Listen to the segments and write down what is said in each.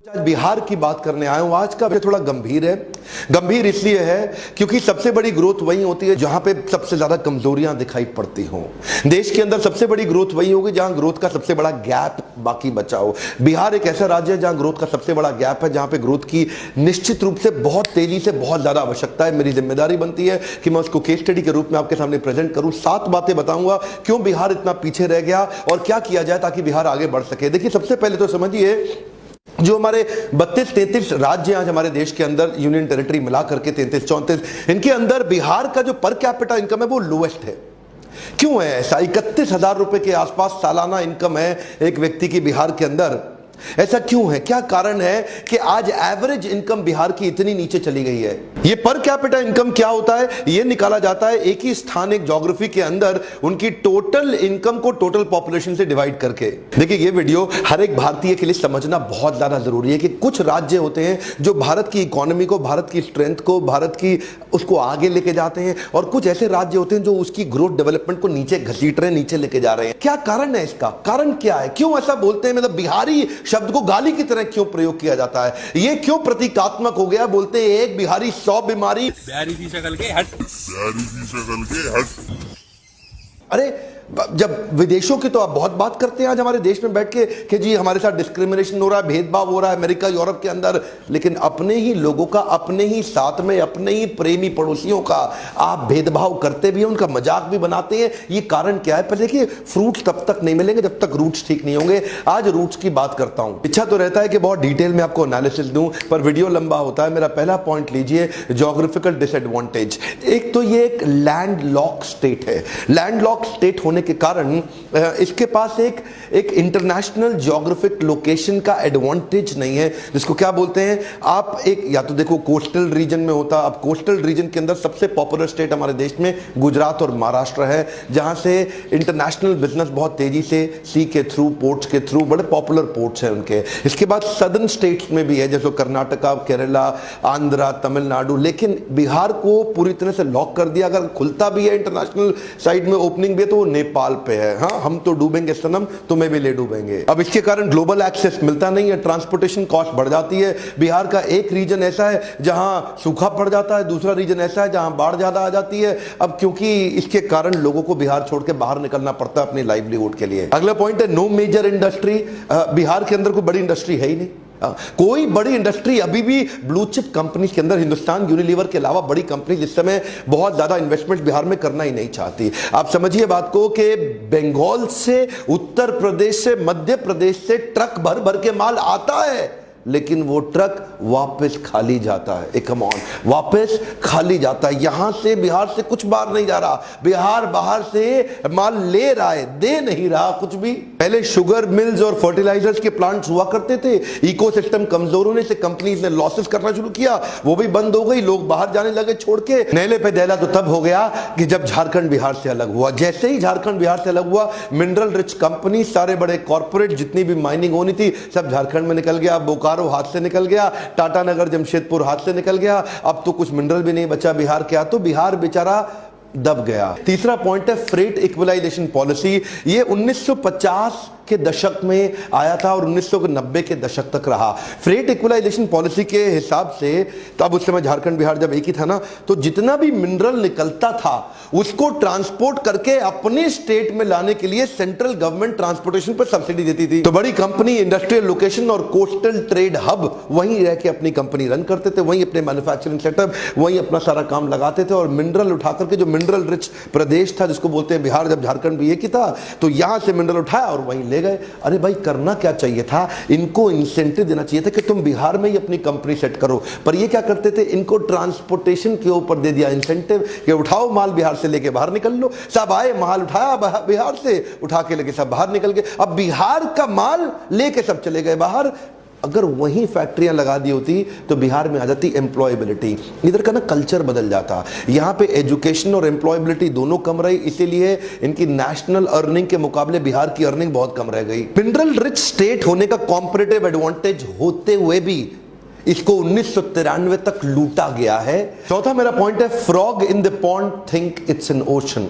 आज बिहार की बात करने आया हूं। आज का विषय थोड़ा गंभीर है। गंभीर इसलिए है क्योंकि सबसे बड़ी ग्रोथ वही होती है जहां पे सबसे ज्यादा कमजोरियां दिखाई पड़ती हों। देश के अंदर सबसे बड़ी ग्रोथ वही होगी जहां ग्रोथ का सबसे बड़ा गैप बाकी बचा हो। बिहार एक ऐसा राज्य है जहां ग्रोथ का सबसे बड़ा गैप है, जहां पे ग्रोथ की निश्चित रूप से बहुत तेजी से बहुत ज्यादा आवश्यकता है। मेरी जिम्मेदारी बनती है कि मैं उसको केस स्टडी के रूप में आपके सामने प्रेजेंट करूं। 7 बातें बताऊंगा क्यों बिहार इतना पीछे रह गया और क्या किया जाए ताकि बिहार आगे बढ़ सके। देखिए, सबसे पहले तो समझिए, जो हमारे 32-33 राज्य आज हमारे देश के अंदर यूनियन टेरिटरी मिला करके 33-34, इनके अंदर बिहार का जो पर कैपिटा इनकम है वो लोएस्ट है। क्यों है ऐसा? 31,000 रुपए के आसपास सालाना इनकम है एक व्यक्ति की बिहार के अंदर। ऐसा क्यों है? क्या कारण है कि आज एवरेज इनकम बिहार की इतनी नीचे चली गई है? ये पर कैपिटा इनकम क्या होता है? ये निकाला जाता है एक ही स्थान, एक ज्योग्राफी के अंदर उनकी टोटल इनकम को टोटल पॉपुलेशन से डिवाइड करके। देखिए, ये वीडियो हर एक भारतीय के लिए समझना बहुत ज्यादा जरूरी है कि कुछ राज्य होते हैं जो भारत की इकोनॉमी को, भारत की स्ट्रेंथ को, भारत की उसको आगे लेके जाते हैं, और कुछ ऐसे राज्य होते हैं जो उसकी ग्रोथ डेवलपमेंट को नीचे घसीट रहे हैं, नीचे लेके जा रहे हैं। क्या कारण है इसका? कारण क्या है? क्यों ऐसा बोलते हैं? मतलब बिहारी शब्द को गाली की तरह क्यों प्रयोग किया जाता है? ये क्यों प्रतीकात्मक हो गया? बोलते हैं एक बिहारी 100 बीमारी। बिहारी की शक्ल के हट, बिहारी की शक्ल के हट। अरे, जब विदेशों की तो आप बहुत बात करते हैं आज हमारे देश में बैठ के कि जी हमारे साथ डिस्क्रिमिनेशन हो रहा है, भेदभाव हो रहा है अमेरिका यूरोप के अंदर, लेकिन अपने ही लोगों का, अपने ही साथ में अपने ही प्रेमी पड़ोसियों का आप भेदभाव करते भी हैं, उनका मजाक भी बनाते हैं। ये कारण क्या है? पर देखिए, फ्रूट्स तब तक नहीं मिलेंगे जब तक रूट्स ठीक नहीं होंगे। आज रूट्स की बात करता हूं। इच्छा तो रहता है कि बहुत डिटेल में आपको एनालिसिस दूं, पर वीडियो लंबा होता है। मेरा पहला पॉइंट लीजिए, ज्योग्राफिकल डिसएडवांटेज। एक तो ये एक लैंड लॉक स्टेट है। लैंड लॉक स्टेट होने के कारण इसके पास एक इंटरनेशनल ज्योग्राफिक लोकेशन का एडवांटेज नहीं है, जिसको क्या बोलते हैं आप, एक या तो देखो कोस्टल रीजन में होता। अब कोस्टल रीजन के अंदर सबसे पॉपुलर स्टेट हमारे देश में गुजरात और महाराष्ट्र है, जहां से इंटरनेशनल बिजनेस बहुत तेजी से सी के थ्रू, पोर्ट्स के थ्रू, बड़े पॉपुलर पोर्ट्स हैं उनके। इसके बाद सदर्न स्टेट्स में भी है, जैसे कर्नाटका, केरला, आंध्रा, तमिलनाडु। लेकिन बिहार को पूरी तरह से लॉक कर दिया। अगर खुलता भी है इंटरनेशनल साइड में, ओपनिंग भी है, तो वो नेपाल पे है। हाँ, हम तो डूबेंगे सनम, तुम्हें भी ले डूबेंगे। अब इसके कारण ग्लोबल एक्सेस मिलता नहीं है, ट्रांसपोर्टेशन कॉस्ट बढ़ जाती है। बिहार का एक रीजन ऐसा है जहां सूखा पड़ जाता है, दूसरा रीजन ऐसा है जहां बाढ़ ज्यादा आ जाती है। अब क्योंकि इसके कारण लोगों को बिहार छोड़ के बाहर निकलना पड़ता है अपनी लाइवलीहुड के लिए। अगला पॉइंट है नो मेजर इंडस्ट्री। बिहार के अंदर कोई बड़ी इंडस्ट्री है ही नहीं। कोई बड़ी इंडस्ट्री अभी भी ब्लू चिप कंपनी के अंदर, हिंदुस्तान यूनिलीवर के अलावा बड़ी कंपनी इस समय बहुत ज्यादा इन्वेस्टमेंट बिहार में करना ही नहीं चाहती। आप समझिए बात को कि बंगाल से, उत्तर प्रदेश से, मध्य प्रदेश से ट्रक भर भर के माल आता है, लेकिन वो ट्रक वापस खाली जाता है। कम ऑन, वापस खाली जाता है। यहां से, बिहार से कुछ बाहर नहीं जा रहा। बिहार बाहर से माल ले रहा है, दे नहीं रहा कुछ भी। पहले शुगर मिल्स और फर्टिलाइजर्स के प्लांट्स हुआ करते थे। इकोसिस्टम कमजोर होने से कंपनीज ने लॉसेस करना शुरू किया, वो भी बंद हो गई। लोग बाहर जाने लगे छोड़ के। नेले पे दहला तो तब हो गया कि जब झारखंड बिहार से अलग हुआ। जैसे ही झारखंड बिहार से अलग हुआ, मिनरल रिच कंपनी, सारे बड़े कॉर्पोरेट, जितनी भी माइनिंग होनी थी, सब झारखंड में निकल गया। बोकारो हाथ से निकल गया, टाटा नगर, जमशेदपुर हाथ से निकल गया। अब तो कुछ मिनरल भी नहीं बचा बिहार के, तो बिहार बेचारा दब गया। तीसरा पॉइंट है फ्रेट इक्वलाइजेशन पॉलिसी। ये 1950 के दशक में आया था और 1990 के दशक तक रहा। फ्रेट इक्वलाइजेशन पॉलिसी के हिसाब से, तो अब उस समय झारखंड बिहार जब एक ही था ना, तो जितना भी मिनरल निकलता था उसको ट्रांसपोर्ट करके अपने स्टेट में लाने के लिए सेंट्रल गवर्नमेंट ट्रांसपोर्टेशन पर सब्सिडी देती थी। तो बड़ी कंपनी, इंडस्ट्रियल लोकेशन और कोस्टल ट्रेड हब वहीं रह के अपनी कंपनी रन करते थे, वहीं अपने मैन्युफैक्चरिंग सेटअप, वहीं अपना सारा काम लगाते थे। और मिनरल उठा करके, जो मिनरल रिच प्रदेश था जिसको बोलते हैं बिहार, जब झारखंड भी एक ही था, तो यहां से मिनरल उठाया और वहीं ले गए। अरे भाई, करना क्या चाहिए था? इनको इंसेंटिव देना चाहिए था कि तुम बिहार में ही अपनी कंपनी सेट करो। पर ये क्या करते थे? इनको ट्रांसपोर्टेशन के ऊपर दे दिया इंसेंटिव कि उठाओ माल, बिहार से लेके बाहर निकल लो। सब आए, माल उठाया बिहार से, उठा के लेके सब बाहर निकल गए। अब बिहार का माल लेके सब चले गए बाहर। अगर वहीं फैक्ट्रियां लगा दी होती तो बिहार में आ जाती एम्प्लॉयबिलिटी। इधर का ना कल्चर बदल जाता। यहां पे एजुकेशन और एम्प्लॉयबिलिटी दोनों कम रही, इसीलिए इनकी नेशनल अर्निंग के मुकाबले बिहार की अर्निंग बहुत कम रह गई। मिनरल रिच स्टेट होने का कॉम्परेटिव एडवांटेज होते हुए भी इसको 1993 तक लूटा गया है। चौथा मेरा पॉइंट है, frog in the pond think it's an ocean.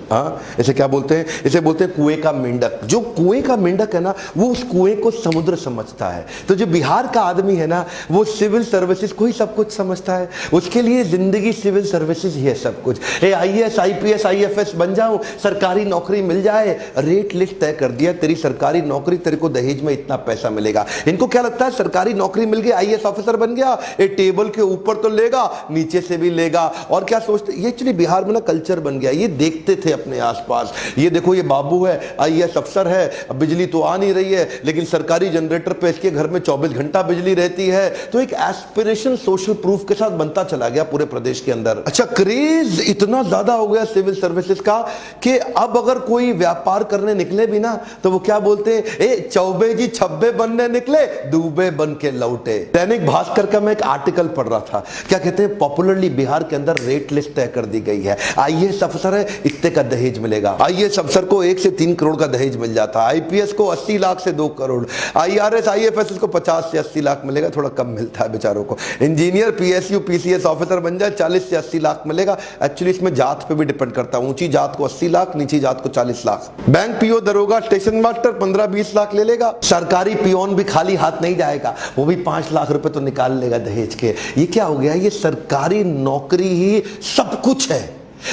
इसे क्या बोलते हैं? इसे बोलते हैं कुएं का मेंढक। जो कुएं का मेंढक है ना, वो उस कुएं को समुद्र समझता है। तो जो बिहार का आदमी है ना, वो सिविल सर्विसेज को ही सब कुछ समझता है। उसके लिए जिंदगी सिविल सर्विसेज ही है सब कुछ। IAS IPS IFS बन जाऊं, सरकारी नौकरी मिल जाए, रेट लिस्ट तय कर दिया, तेरी सरकारी नौकरी, तेरे को दहेज में इतना पैसा मिलेगा। इनको क्या लगता है, सरकारी नौकरी मिल गई, IAS ऑफिसर बन गया, ये टेबल के ऊपर तो लेगा, नीचे से भी लेगा। और क्या सोचते, ये एक्चुअली बिहार में ना कल्चर बन गया। ये देखते थे अपने आसपास, ये देखो ये बाबू है, IAS अफसर है, बिजली तो आ नहीं रही है, लेकिन सरकारी जनरेटर पे इसके घर में 24 घंटा बिजली रहती है। तो एक एस्पिरेशन सोशल प्रूफ के साथ बनता चला गया पूरे प्रदेश के अंदर। अच्छा, क्रेज इतना ज्यादा हो गया सिविल सर्विसेज का कि अब अगर कोई व्यापार करने निकले भी ना, तो वो क्या बोलते हैं, ए चौबे जी छब्बे बनने निकले, दूबे बन के लौटे। दैनिक भास्कर का मैं एक आर्टिकल पढ़ रहा था, क्या कहते हैं, पॉपुलरली बिहार के अंदर रेट लिस्ट तय कर दी गई है। IAS अफसर है, इतने का दहेज मिलेगा। IAS अफसर को 1 से 3 करोड़ का दहेज मिल जाता है, IPS को 80 लाख से 2 करोड़, IRS IFS को 50 से 80 लाख मिलेगा, थोड़ा कम मिलता है बेचारों को। इंजीनियर PSU PCS ऑफिसर बन जाए, 40 से 80 लाख मिलेगा। एक्चुअली इसमें जात पे भी डिपेंड करता है, ऊंची जात को 80 लाख, नीची जात को 40 लाख। बैंक PO, दरोगा, स्टेशन मास्टर 15-20 लाख ले लेगा। सरकारी पियोन भी खाली हाथ नहीं जाएगा, वो भी 5 लाख रुपए तो निकाल लेगा दहेज के। ये क्या हो गया, ये सरकारी नौकरी ही सब कुछ है।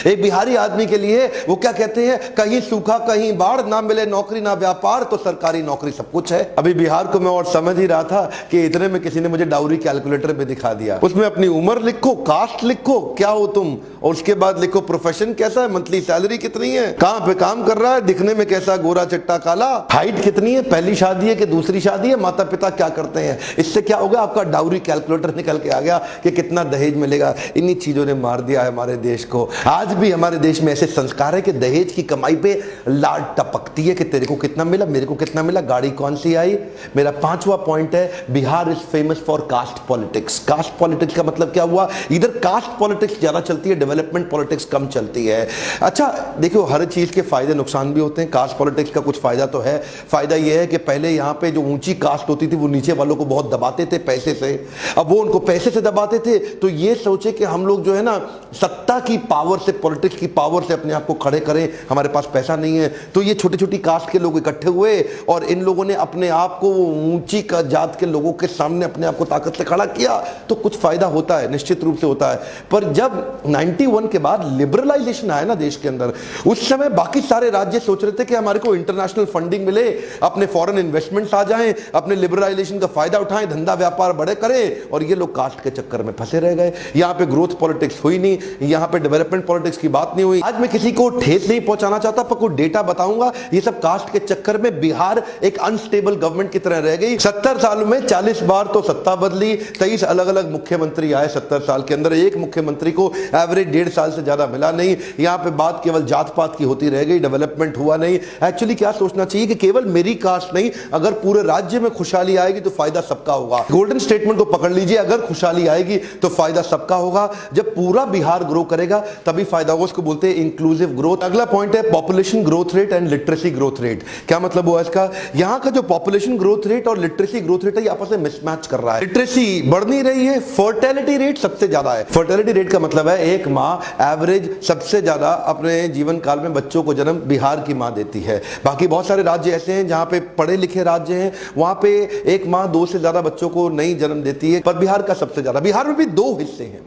एक बिहारी आदमी के लिए वो क्या कहते हैं, कहीं सूखा कहीं बाढ़, ना मिले नौकरी ना व्यापार, तो सरकारी नौकरी सब कुछ है। अभी बिहार को मैं और समझ ही रहा था कि इतने में किसी ने मुझे डाउरी कैलकुलेटर भी दिखा दिया। उसमें अपनी उम्र लिखो, कास्ट लिखो, क्या हो तुम, और उसके बाद लिखो प्रोफेशन कैसा है, मंथली सैलरी कितनी है, कहां पे काम कर रहा है, दिखने में कैसा, गोरा चिट्टा काला, हाइट कितनी है, पहली शादी है कि दूसरी शादी है, माता पिता क्या करते हैं। इससे क्या होगा, आपका डाउरी कैलकुलेटर निकल के आ गया कि कितना दहेज मिलेगा। इन्हीं चीजों ने मार दिया है हमारे देश को। आज भी हमारे देश में ऐसे संस्कार है कि दहेज की कमाई पे लाड टपकती है कि तेरे को कितना मिला, मेरे को कितना मिला, गाड़ी कौन सी आई। मेरा 5वां पॉइंट है, Bihar is famous for caste politics. Caste politics का मतलब क्या हुआ, इधर कास्ट पॉलिटिक्स ज्यादा चलती है, डेवलपमेंट पॉलिटिक्स कम चलती है। अच्छा देखो, हर चीज के फायदे नुकसान भी होते हैं। कास्ट पॉलिटिक्स का कुछ फायदा तो है। फायदा यह है कि पहले यहां पे जो ऊंची कास्ट होती थी वो नीचे वालों को बहुत दबाते थे पैसे से। अब वो उनको पैसे से दबाते थे, तो ये सोचे कि हम लोग जो है ना, सत्ता की पावर से, पॉलिटिक्स की पावर से अपने आप को खड़े करें, हमारे पास पैसा नहीं है। तो ये छोटी छोटी कास्ट के लोग इकट्ठे हुए और इन लोगों ने अपने आप को ऊंची का जात के लोगों के सामने अपने आप को ताकत से खड़ा किया। तो कुछ फायदा होता है, निश्चित रूप से होता है। पर जब 91 के बाद लिबरलाइजेशन आया ना देश के अंदर, उस समय बाकी सारे राज्य सोच रहे थे कि हमारे को इंटरनेशनल फंडिंग मिले, अपने फॉरेन इन्वेस्टमेंट्स आ जाएं, अपने लिबरलाइजेशन का फायदा उठाएं, धंधा व्यापार बड़े करें। और ये लोग कास्ट के चक्कर में फंसे रह गए। यहां पे ग्रोथ पॉलिटिक्स हुई नहीं, यहां पे डेवलपमेंट पॉलिटिक्स की बात नहीं हुई। आज मैं किसी को ठेस नहीं पहुंचाना चाहता, पर कोई डेटा बताऊंगा। ये सब कास्ट के चक्कर में बिहार एक अनस्टेबल गवर्नमेंट की तरह रह गई। 70 सालों में 40 बार तो सत्ता बदली, 23 अलग अलग मुख्यमंत्री आए 70 साल के अंदर। एक मुख्यमंत्री को एवरेज 1.5 साल से ज्यादा मिला नहीं। यहां पे बात केवल जात पात की होती रह गई, डेवलपमेंट हुआ नहीं। एक्चुअली क्या सोचना चाहिए कि केवल मेरी कास्ट नहीं, अगर पूरे राज्य में खुशहाली आएगी तो फायदा सबका होगा। गोल्डन स्टेटमेंट को पकड़ लीजिए, अगर खुशहाली आएगी तो फायदा सबका होगा। जब पूरा बिहार ग्रो करेगा तभी फायदा होगा। उसको बोलते हैं इंक्लूसिव ग्रोथ। अगला पॉइंट है population growth rate and literacy growth rate. क्या मतलब हुआ इसका, यहां का जो पॉपुलेशन ग्रोथ रेट और लिटरेसी ग्रोथ रेट है, ये आपस में मिसमैच कर रहा है। लिटरेसी बढ़ नहीं रही है, फर्टिलिटी रेट सबसे ज्यादा है। फर्टिलिटी रेट का मतलब है एक मां एवरेज सबसे ज्यादा अपने जीवन काल में बच्चों को जन्म बिहार की मां देती है। बाकी बहुत सारे राज्य ऐसे हैं जहां पे पढ़े लिखे राज्य हैं, वहां पे एक मां 2 से ज्यादा बच्चों को नहीं जन्म देती है, पर बिहार का सबसे ज्यादा। बिहार में भी 2 हिस्से हैं,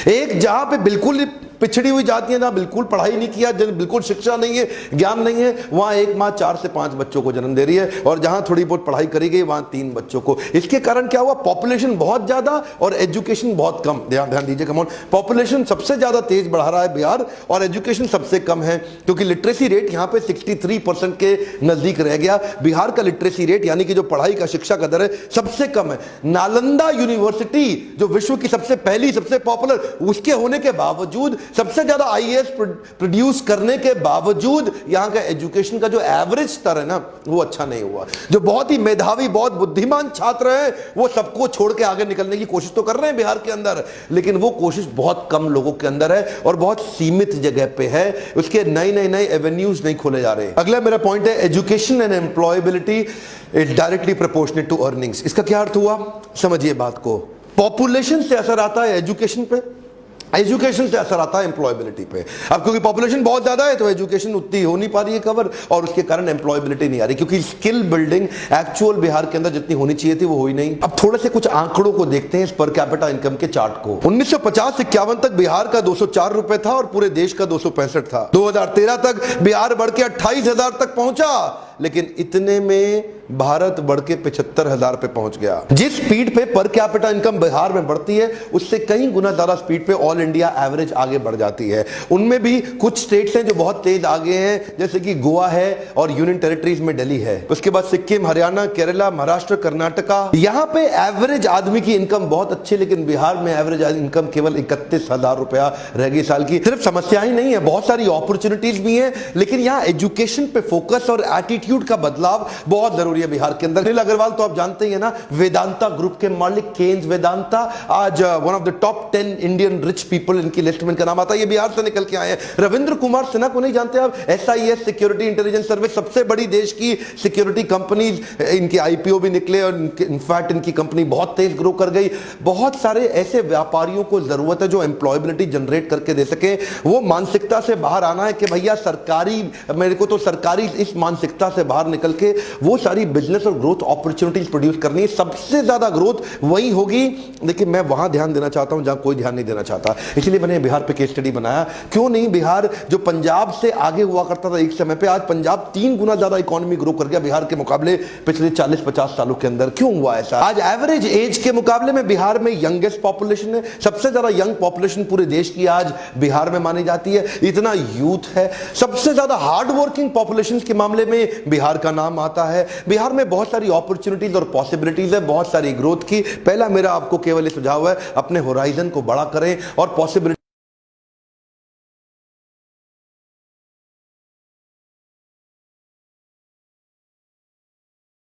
एक जहां पे बिल्कुल पिछड़ी हुई जाती है, ना बिल्कुल पढ़ाई नहीं किया, बिल्कुल शिक्षा नहीं है, ज्ञान नहीं है, वहां एक मां 4 से 5 बच्चों को जन्म दे रही है। और जहां थोड़ी बहुत पढ़ाई करी गई वहां 3 बच्चों को। इसके कारण क्या हुआ, पॉपुलेशन बहुत ज्यादा और एजुकेशन बहुत कम। ध्यान दीजिए, कम ऑन, पॉपुलेशन सबसे ज्यादा तेज बढ़ा रहा है बिहार और एजुकेशन सबसे कम है, क्योंकि लिटरेसी रेट यहां पे 63% के नजदीक रह गया। बिहार का लिटरेसी रेट यानी कि जो पढ़ाई का, शिक्षा का दर है, सबसे कम है। नालंदा यूनिवर्सिटी जो विश्व की सबसे पहली, सबसे पॉपुलर, उसके होने के बावजूद, सबसे ज्यादा IAS प्रोड्यूस करने के बावजूद, यहां का एजुकेशन का जो एवरेज स्तर है ना, वो अच्छा नहीं हुआ। जो बहुत ही मेधावी, बहुत बुद्धिमान छात्र हैं, वो सबको छोड़ के आगे निकलने की कोशिश तो कर रहे हैं बिहार के अंदर, लेकिन वो कोशिश बहुत कम लोगों के अंदर है और बहुत सीमित जगह पे है। उसके नए एवेन्यूज नहीं खोले जा रहे। अगला मेरा पॉइंट है education and employability is directly proportionate to earnings. इसका क्या अर्थ हुआ, समझिए बात को। पॉपुलेशन से असर आता है एजुकेशन पे, एजुकेशन से असर आता है एम्प्लॉयबिलिटी पे। अब क्योंकि पॉपुलेशन बहुत ज्यादा है तो एजुकेशन उतनी हो नहीं पा रही है कवर, और उसके कारण एम्प्लॉयबिलिटी नहीं आ रही, क्योंकि स्किल बिल्डिंग एक्चुअल बिहार के अंदर जितनी होनी चाहिए थी वो हुई नहीं। अब थोड़े से कुछ आंकड़ों को देखते हैं इस पर कैपिटा इनकम के चार्ट को। 1950 से 51 तक बिहार का 204 रुपए था और पूरे देश का 265 था। 2013 तक बिहार बढ़ के 28,000 तक पहुंचा, लेकिन इतने में भारत बढ़ के 75,000 पे पहुंच गया। जिस स्पीड पे पर कैपिटा इनकम बिहार में बढ़ती है उससे कई गुना ज्यादा स्पीड पे ऑल इंडिया एवरेज आगे बढ़ जाती है। उनमें भी कुछ स्टेट्स हैं जो बहुत तेज आगे हैं, जैसे कि गोवा है और यूनियन टेरिटरीज में दिल्ली है। उसके बाद सिक्किम, हरियाणा, केरला, महाराष्ट्र, कर्नाटका। यहां पे एवरेज आदमी की इनकम बहुत अच्छी, लेकिन बिहार में एवरेज इनकम केवल 31,000 रुपया रह गई साल की। सिर्फ समस्या ही नहीं है, बहुत सारी अपॉर्चुनिटीज भी हैं, लेकिन यहां एजुकेशन पे फोकस और एटीट्यूड का बदलाव बहुत जरूरी है बिहार के अंदर। अनिल अग्रवाल तो आप जानते ही है ना, वेदांता ग्रुप के मालिक, केन्स वेदांता, आज one of the top 10 Indian rich people इनकी लिस्ट में इनका नाम आता है। ये बिहार से निकल के आए हैं। रविंद्र कुमार सिन्हा को नहीं जानते आप? SIS सिक्योरिटी इंटेलिजेंस सर्विस, सबसे बड़ी देश की सिक्योरिटी कंपनीज, इनके IPO भी निकले और इनफैक्ट इनकी कंपनी बहुत तेज ग्रो कर गई। बहुत सारे ऐसे व्यापारियों को जरूरत है जो एम्प्लॉयबिलिटी जनरेट करके दे सके। वो मानसिकता से बाहर आना है कि भैया सरकारी, मेरे को तो सरकारी, इस मानसिकता से बाहर निकल के वो सारी बिजनेस और ग्रोथ अपॉर्चुनिटीज प्रोड्यूस करनी है। सबसे ज्यादा ग्रोथ वही होगी, लेकिन मैं वहां ध्यान देना चाहता हूं जहां कोई ध्यान नहीं देना चाहता। इसलिए मैंने बिहार पे केस स्टडी बनाया। क्यों नहीं बिहार, जो पंजाब से आगे हुआ करता था एक समय पे, आज पंजाब 3 गुना ज्यादा इकोनॉमी ग्रो कर गया बिहार के मुकाबले पिछले 40-50 सालों के अंदर। क्यों हुआ ऐसा? आज एवरेज एज के मुकाबले में बिहार में यंगेस्ट पॉपुलेशन है, सबसे ज्यादा यंग पॉपुलेशन पूरे देश की आज बिहार में मानी जाती है। इतना यूथ है, सबसे ज्यादा हार्ड वर्किंग पॉपुलेशन के मामले में बिहार का नाम आता है। बिहार में बहुत सारी अपॉर्चुनिटीज और पॉसिबिलिटीज है, बहुत सारी ग्रोथ की। पहला मेरा आपको केवल ये सुझाव है, अपने होराइजन को बड़ा करें और पॉसिबिलिटी